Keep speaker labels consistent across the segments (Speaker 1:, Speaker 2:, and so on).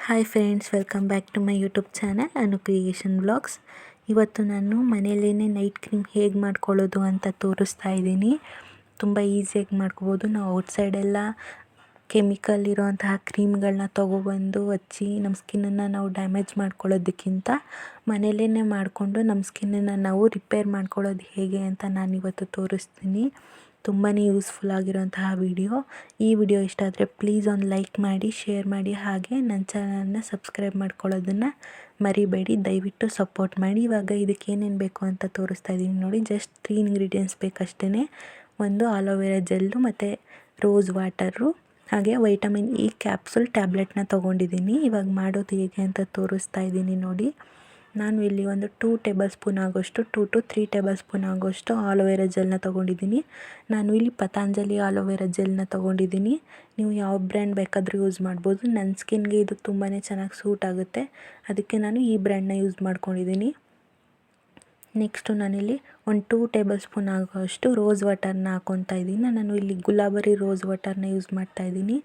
Speaker 1: Hi friends, welcome back to my YouTube channel Anu creation vlogs. ಇವತ್ತು ನಾನು ಮನೆಯಲ್ಲೇ night cream ಹೇಗೆ ಮಾಡ್ಕೊಳ್ಳೋದು ಅಂತ ತೋರಿಸ್ತಾ ಇದ್ದೀನಿ. ತುಂಬ ಈಸಿಯಾಗಿ ಮಾಡ್ಕೋಬೋದು. ನಾವು ಔಟ್ಸೈಡೆಲ್ಲ ಕೆಮಿಕಲ್ ಇರೋಂತಹ ಕ್ರೀಮ್ಗಳನ್ನ ತೊಗೊಬಂದು ಹಚ್ಚಿ ನಮ್ಮ ಸ್ಕಿನ್ನನ್ನು ನಾವು ಡ್ಯಾಮೇಜ್ ಮಾಡ್ಕೊಳ್ಳೋದಕ್ಕಿಂತ ಮನೆಯಲ್ಲೇ ಮಾಡಿಕೊಂಡು ನಮ್ಮ ಸ್ಕಿನ್ನನ್ನು ನಾವು ರಿಪೇರ್ ಮಾಡ್ಕೊಳ್ಳೋದು ಹೇಗೆ ಅಂತ ನಾನಿವತ್ತು ತೋರಿಸ್ತೀನಿ. ತುಂಬಾ ಯೂಸ್ಫುಲ್ ಆಗಿರೋಂತಹ ವಿಡಿಯೋ. ಈ ವಿಡಿಯೋ ಇಷ್ಟ ಆದರೆ ಪ್ಲೀಸ್ ಒಂದು ಲೈಕ್ ಮಾಡಿ, ಶೇರ್ ಮಾಡಿ, ಹಾಗೆ ನನ್ನ ಚಾನಲ್ನ ಸಬ್ಸ್ಕ್ರೈಬ್ ಮಾಡ್ಕೊಳ್ಳೋದನ್ನು ಮರಿಬೇಡಿ. ದಯವಿಟ್ಟು ಸಪೋರ್ಟ್ ಮಾಡಿ. ಇವಾಗ ಇದಕ್ಕೆ ಏನೇನು ಬೇಕು ಅಂತ ತೋರಿಸ್ತಾ ಇದ್ದೀನಿ ನೋಡಿ. ಜಸ್ಟ್ 3 ಇಂಗ್ರೀಡಿಯೆಂಟ್ಸ್ ಬೇಕಷ್ಟೇ. ಒಂದು ಆಲೋವೆರಾ ಜೆಲ್ಲು ಮತ್ತು ರೋಸ್ ವಾಟರು, ಹಾಗೆ ವೈಟಮಿನ್ ಇ ಕ್ಯಾಪ್ಸುಲ್ ಟ್ಯಾಬ್ಲೆಟ್ನ ತೊಗೊಂಡಿದ್ದೀನಿ. ಇವಾಗ ಮಾಡೋದು ಹೇಗೆ ಅಂತ ತೋರಿಸ್ತಾ ಇದ್ದೀನಿ ನೋಡಿ. ನಾನು ಇಲ್ಲಿ ಒಂದು 2 ಟೇಬಲ್ ಸ್ಪೂನ್ ಆಗೋಷ್ಟು 2 to 3 ಟೇಬಲ್ ಸ್ಪೂನ್ ಆಗೋಷ್ಟು ಆಲೋವೆರಾ ಜೆಲ್ನ ತೊಗೊಂಡಿದ್ದೀನಿ. ನಾನು ಇಲ್ಲಿ ಪತಾಂಜಲಿ ಆಲೋವೆರಾ ಜೆಲ್ನ ತೊಗೊಂಡಿದ್ದೀನಿ. ನೀವು ಯಾವ ಬ್ರ್ಯಾಂಡ್ ಬೇಕಾದರೂ ಯೂಸ್ ಮಾಡ್ಬೋದು. ನನ್ನ ಸ್ಕಿನ್ಗೆ ಇದು ತುಂಬಾ ಚೆನ್ನಾಗಿ ಸೂಟ್ ಆಗುತ್ತೆ, ಅದಕ್ಕೆ ನಾನು ಈ ಬ್ರ್ಯಾಂಡ್ನ ಯೂಸ್ ಮಾಡ್ಕೊಂಡಿದ್ದೀನಿ. ನೆಕ್ಸ್ಟು ನಾನಿಲ್ಲಿ ಒಂದು 2 ಟೇಬಲ್ ಸ್ಪೂನ್ ಆಗೋಷ್ಟು ರೋಸ್ ವಾಟರ್ನ ಹಾಕ್ಕೊತಾ ಇದ್ದೀನಿ. ನಾನು ಇಲ್ಲಿ ಗುಲಾಬರಿ ರೋಸ್ ವಾಟರ್ನ ಯೂಸ್ ಮಾಡ್ತಾಯಿದ್ದೀನಿ.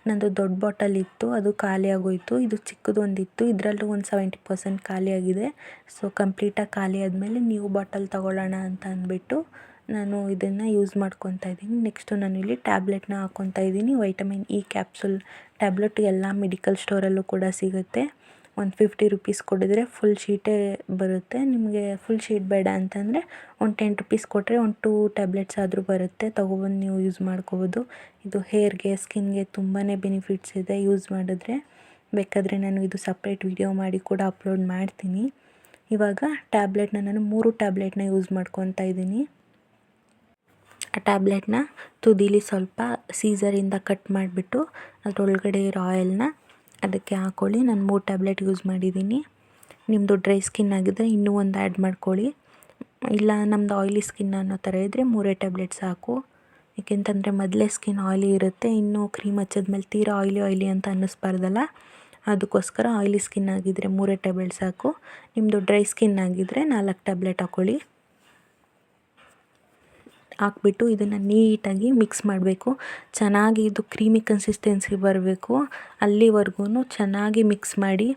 Speaker 1: ನಂದು ದೊಡ್ಡ ಬಾಟಲ್ ಇತ್ತು, ಅದು ಖಾಲಿ ಆಗೋಯಿತು. ಇದು ಚಿಕ್ಕದೊಂದಿತ್ತು, ಇದರಲ್ಲೂ ಒಂದು 70% ಖಾಲಿಯಾಗಿದೆ. ಸೊ ಕಂಪ್ಲೀಟಾಗಿ ಖಾಲಿ ಆದಮೇಲೆ ನ್ಯೂ ಬಾಟಲ್ ತೊಗೊಳ್ಳೋಣ ಅಂತ ಅಂದ್ಬಿಟ್ಟು ನಾನು ಇದನ್ನು ಯೂಸ್ ಮಾಡ್ಕೊತಾ ಇದ್ದೀನಿ. ನೆಕ್ಸ್ಟು ನಾನಿಲ್ಲಿ ಟ್ಯಾಬ್ಲೆಟ್ನ ಹಾಕ್ಕೊತಾ ಇದ್ದೀನಿ. ವೈಟಮಿನ್ ಇ ಕ್ಯಾಪ್ಸುಲ್ ಟ್ಯಾಬ್ಲೆಟ್ ಎಲ್ಲ ಮೆಡಿಕಲ್ ಸ್ಟೋರಲ್ಲೂ ಕೂಡ ಸಿಗುತ್ತೆ. ಒಂದು 50 ರುಪೀಸ್ ಕೊಡಿದ್ರೆ ಫುಲ್ ಶೀಟೇ ಬರುತ್ತೆ. ನಿಮಗೆ ಫುಲ್ ಶೀಟ್ ಬೇಡ ಅಂತಂದರೆ ಒಂದು 10 ರುಪೀಸ್ ಕೊಟ್ಟರೆ ಒಂದು 2 ಟ್ಯಾಬ್ಲೆಟ್ಸ್ ಆದರೂ ಬರುತ್ತೆ. ತೊಗೊಬಂದು ನೀವು ಯೂಸ್ ಮಾಡ್ಕೋಬೋದು. ಇದು ಹೇರ್ಗೆ, ಸ್ಕಿನ್ಗೆ ತುಂಬಾ ಬೆನಿಫಿಟ್ಸ್ ಇದೆ ಯೂಸ್ ಮಾಡಿದ್ರೆ. ಬೇಕಾದರೆ ನಾನು ಇದು ಸಪ್ರೇಟ್ ವಿಡಿಯೋ ಮಾಡಿ ಕೂಡ ಅಪ್ಲೋಡ್ ಮಾಡ್ತೀನಿ. ಇವಾಗ ಟ್ಯಾಬ್ಲೆಟ್ನ ನಾನು 3 ಟ್ಯಾಬ್ಲೆಟ್ನ ಯೂಸ್ ಮಾಡ್ಕೊತಾ ಇದ್ದೀನಿ. ಆ ಟ್ಯಾಬ್ಲೆಟ್ನ ತುದಿಲಿ ಸ್ವಲ್ಪ ಸೀಸರಿಂದ ಕಟ್ ಮಾಡಿಬಿಟ್ಟು ಅದರೊಳಗಡೆ ಇರೋ ಆಯಿಲ್ನ ಅದಕ್ಕೆ ಹಾಕ್ಕೊಳ್ಳಿ. ನಾನು 3 ಟ್ಯಾಬ್ಲೆಟ್ ಯೂಸ್ ಮಾಡಿದ್ದೀನಿ. ನಿಮ್ಮದು ಡ್ರೈ ಸ್ಕಿನ್ ಆಗಿದ್ದರೆ ಇನ್ನೂ ಒಂದು ಆ್ಯಡ್ ಮಾಡ್ಕೊಳ್ಳಿ. ಇಲ್ಲ ನಮ್ಮದು ಆಯಿಲಿ ಸ್ಕಿನ್ ಅನ್ನೋ ಥರ ಇದ್ದರೆ 3 ಟ್ಯಾಬ್ಲೆಟ್ ಸಾಕು. ಏಕೆಂತಂದರೆ ಮೊದಲೇ ಸ್ಕಿನ್ ಆಯಿಲಿ ಇರುತ್ತೆ, ಇನ್ನೂ ಕ್ರೀಮ್ ಹಚ್ಚಿದ್ಮೇಲೆ ತೀರಾ ಆಯಿಲಿ ಅಂತ ಅನ್ನಿಸ್ಬಾರ್ದಲ್ಲ. ಅದಕ್ಕೋಸ್ಕರ ಆಯಿಲಿ ಸ್ಕಿನ್ ಆಗಿದ್ದರೆ 3 ಟ್ಯಾಬ್ಲೆಟ್ ಸಾಕು. ನಿಮ್ಮದು ಡ್ರೈ ಸ್ಕಿನ್ ಆಗಿದ್ದರೆ 4 ಟ್ಯಾಬ್ಲೆಟ್ ಹಾಕ್ಕೊಳ್ಳಿ. ಹಾಕ್ಬಿಟ್ಟು ಇದನ್ನು ನೀಟಾಗಿ ಮಿಕ್ಸ್ ಮಾಡಬೇಕು. ಚೆನ್ನಾಗಿ ಇದು ಕ್ರೀಮಿ ಕನ್ಸಿಸ್ಟೆನ್ಸಿ ಬರಬೇಕು. ಅಲ್ಲಿವರೆಗೂ ಚೆನ್ನಾಗಿ ಮಿಕ್ಸ್ ಮಾಡಿ.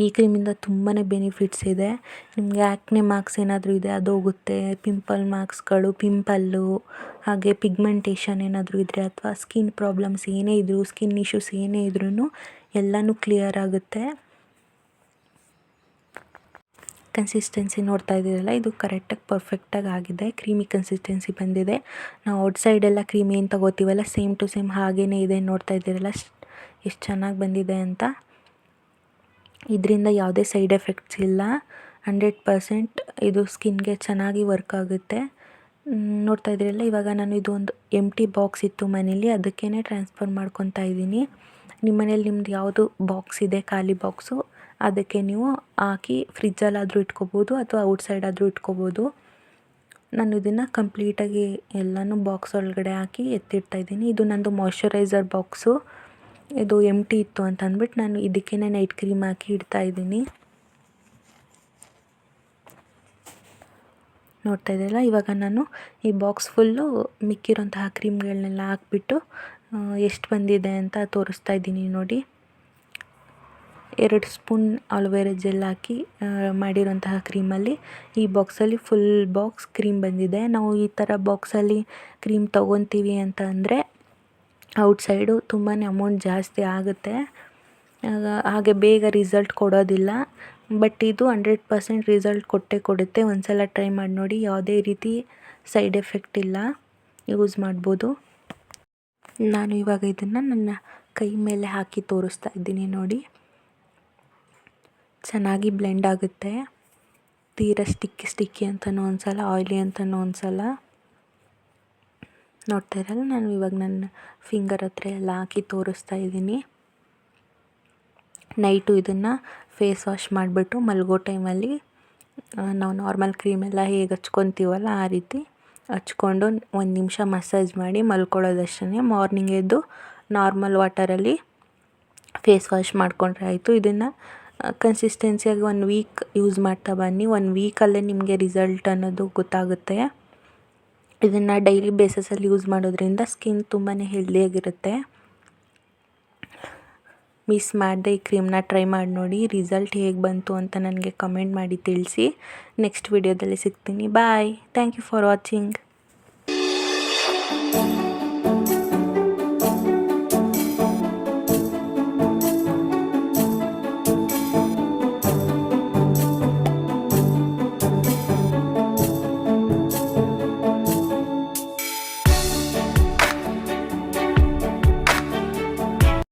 Speaker 1: ಈ ಕ್ರೀಮಿಂದ ತುಂಬಾ ಬೆನಿಫಿಟ್ಸ್ ಇದೆ. ನಿಮಗೆ ಆ್ಯಕ್ನೆ ಮಾರ್ಕ್ಸ್ ಏನಾದರೂ ಇದೆ ಅದು ಹೋಗುತ್ತೆ. ಪಿಂಪಲ್ ಮಾರ್ಕ್ಸ್ಗಳು, ಪಿಂಪಲ್ಲು, ಹಾಗೆ ಪಿಗ್ಮೆಂಟೇಷನ್ ಏನಾದರೂ ಇದ್ದರೆ ಅಥವಾ ಸ್ಕಿನ್ ಪ್ರಾಬ್ಲಮ್ಸ್ ಏನೇ ಇದ್ದರೂ, ಸ್ಕಿನ್ ಇಶ್ಯೂಸ್ ಏನೇ ಇದ್ರೂ ಎಲ್ಲನೂ ಕ್ಲಿಯರ್ ಆಗುತ್ತೆ. ಕನ್ಸಿಸ್ಟೆನ್ಸಿ ನೋಡ್ತಾ ಇದ್ದೀರಲ್ಲ, ಇದು ಕರೆಕ್ಟಾಗಿ ಪರ್ಫೆಕ್ಟಾಗಿ ಆಗಿದೆ. ಕ್ರೀಮಿ ಕನ್ಸಿಸ್ಟೆನ್ಸಿ ಬಂದಿದೆ. ನಾವು ಔಟ್ಸೈಡೆಲ್ಲ ಕ್ರೀಮ್ ಏನು ತೊಗೋತೀವಲ್ಲ ಸೇಮ್ ಟು ಸೇಮ್ ಹಾಗೇ ಇದೆ. ನೋಡ್ತಾ ಇದ್ದೀರಲ್ಲ ಎಷ್ಟು ಚೆನ್ನಾಗಿ ಬಂದಿದೆ ಅಂತ. ಇದರಿಂದ ಯಾವುದೇ ಸೈಡ್ ಎಫೆಕ್ಟ್ಸ್ ಇಲ್ಲ. 100% ಇದು ಸ್ಕಿನ್ಗೆ ಚೆನ್ನಾಗಿ ವರ್ಕ್ ಆಗುತ್ತೆ. ನೋಡ್ತಾ ಇದ್ದೀರಲ್ಲ, ಇವಾಗ ನಾನು ಇದು ಒಂದು ಎಂಟಿ ಬಾಕ್ಸ್ ಇತ್ತು ಮನೇಲಿ, ಅದಕ್ಕೇ ಟ್ರಾನ್ಸ್ಫರ್ ಮಾಡ್ಕೊತಾ ಇದ್ದೀನಿ. ನಿಮ್ಮ ಮನೇಲಿ ನಿಮ್ದು ಯಾವುದು ಬಾಕ್ಸ್ ಇದೆ ಖಾಲಿ ಬಾಕ್ಸು, ಅದಕ್ಕೆ ನೀವು ಹಾಕಿ ಫ್ರಿಜ್ಜಲ್ಲಾದರೂ ಇಟ್ಕೋಬೋದು ಅಥವಾ ಔಟ್ಸೈಡ್ ಆದರೂ ಇಟ್ಕೋಬೋದು. ನಾನು ಇದನ್ನು ಕಂಪ್ಲೀಟಾಗಿ ಎಲ್ಲನೂ ಬಾಕ್ಸ್ ಒಳಗಡೆ ಹಾಕಿ ಎತ್ತಿಡ್ತಾ ಇದ್ದೀನಿ. ಇದು ನಂದು ಮಾಯ್ಶ್ಚರೈಸರ್ ಬಾಕ್ಸು. ಇದು ಎಂಟಿ ಇತ್ತು ಅಂತ ಅಂದ್ಬಿಟ್ಟು ನಾನು ಇದಕ್ಕೇ ನೈಟ್ ಕ್ರೀಮ್ ಹಾಕಿ ಇಡ್ತಾ ಇದ್ದೀನಿ. ನೋಡ್ತಾ ಇದ್ದೀರಲ್ಲ, ಇವಾಗ ನಾನು ಈ ಬಾಕ್ಸ್ ಫುಲ್ಲು ಮಿಕ್ಕಿರೋಂತಹ ಕ್ರೀಮ್ಗಳನ್ನೆಲ್ಲ ಹಾಕ್ಬಿಟ್ಟು ಎಷ್ಟು ಬಂದಿದೆ ಅಂತ ತೋರಿಸ್ತಾ ಇದ್ದೀನಿ ನೋಡಿ. 2 ಸ್ಪೂನ್ ಆಲೋವೆರಾ ಜೆಲ್ ಹಾಕಿ ಮಾಡಿರೋಂತಹ ಕ್ರೀಮಲ್ಲಿ ಈ ಬಾಕ್ಸಲ್ಲಿ ಫುಲ್ ಬಾಕ್ಸ್ ಕ್ರೀಮ್ ಬಂದಿದೆ. ನಾವು ಈ ಥರ ಬಾಕ್ಸಲ್ಲಿ ಕ್ರೀಮ್ ತೊಗೊತೀವಿ ಅಂತ ಅಂದರೆ ಔಟ್ಸೈಡು ತುಂಬಾ ಅಮೌಂಟ್ ಜಾಸ್ತಿ ಆಗುತ್ತೆ, ಹಾಗೆ ಬೇಗ ರಿಸಲ್ಟ್ ಕೊಡೋದಿಲ್ಲ. ಬಟ್ ಇದು 100% ರಿಸಲ್ಟ್ ಕೊಟ್ಟೇ ಕೊಡುತ್ತೆ. ಒಂದು ಸಲ ಟ್ರೈ ಮಾಡಿ ನೋಡಿ, ಯಾವುದೇ ರೀತಿ ಸೈಡ್ ಎಫೆಕ್ಟ್ ಇಲ್ಲ, ಯೂಸ್ ಮಾಡ್ಬೋದು. ನಾನು ಇವಾಗ ಇದನ್ನು ನನ್ನ ಕೈ ಮೇಲೆ ಹಾಕಿ ತೋರಿಸ್ತಾ ಇದ್ದೀನಿ ನೋಡಿ. ಚೆನ್ನಾಗಿ ಬ್ಲೆಂಡ್ ಆಗುತ್ತೆ. ತೀರಾ ಸ್ಟಿಕ್ಕಿ ಅಂತಲೂ ಅನಿಸಲ್ಲ, ಆಯಿಲಿ ಅಂತಲೂ ಅನಿಸಲ್ಲ. ನೋಡ್ತಾ ಇರಲ್ಲ, ನಾನು ಇವಾಗ ನನ್ನ ಫಿಂಗರ್ ಹತ್ರ ಎಲ್ಲ ಹಾಕಿ ತೋರಿಸ್ತಾ ಇದ್ದೀನಿ. ನೈಟು ಇದನ್ನು ಫೇಸ್ ವಾಶ್ ಮಾಡಿಬಿಟ್ಟು ಮಲಗೋ ಟೈಮಲ್ಲಿ ನಾವು ನಾರ್ಮಲ್ ಕ್ರೀಮೆಲ್ಲ ಹೇಗೆ ಹಚ್ಕೊತೀವಲ್ಲ ಆ ರೀತಿ ಹಚ್ಕೊಂಡು 1 ನಿಮಿಷ ಮಸಾಜ್ ಮಾಡಿ ಮಲ್ಕೊಳ್ಳೋದಷ್ಟೇ. ಮಾರ್ನಿಂಗ್ ಎದ್ದು ನಾರ್ಮಲ್ ವಾಟರಲ್ಲಿ ಫೇಸ್ ವಾಶ್ ಮಾಡಿಕೊಂಡ್ರೆ ಆಯಿತು. ಇದನ್ನು ಕನ್ಸಿಸ್ಟೆನ್ಸಿಯಾಗಿ 1 ವೀಕ್ ಯೂಸ್ ಮಾಡ್ತಾ ಬನ್ನಿ. 1 ವೀಕಲ್ಲೇ ನಿಮಗೆ ರಿಸಲ್ಟ್ ಅನ್ನೋದು ಗೊತ್ತಾಗುತ್ತೆ. ಇದನ್ನು ಡೈಲಿ ಬೇಸಿಸಲ್ಲಿ ಯೂಸ್ ಮಾಡೋದ್ರಿಂದ ಸ್ಕಿನ್ ತುಂಬಾ ಹೆಲ್ದಿಯಾಗಿರುತ್ತೆ. ಮಿಸ್ ಮಾಡದೆ ಈ ಕ್ರೀಮ್ನ ಟ್ರೈ ಮಾಡಿ ನೋಡಿ. ರಿಸಲ್ಟ್ ಹೇಗೆ ಬಂತು ಅಂತ ನನಗೆ ಕಮೆಂಟ್ ಮಾಡಿ ತಿಳಿಸಿ. ನೆಕ್ಸ್ಟ್ ವಿಡಿಯೋದಲ್ಲಿ ಸಿಗ್ತೀನಿ. Bye. Thank you for watching.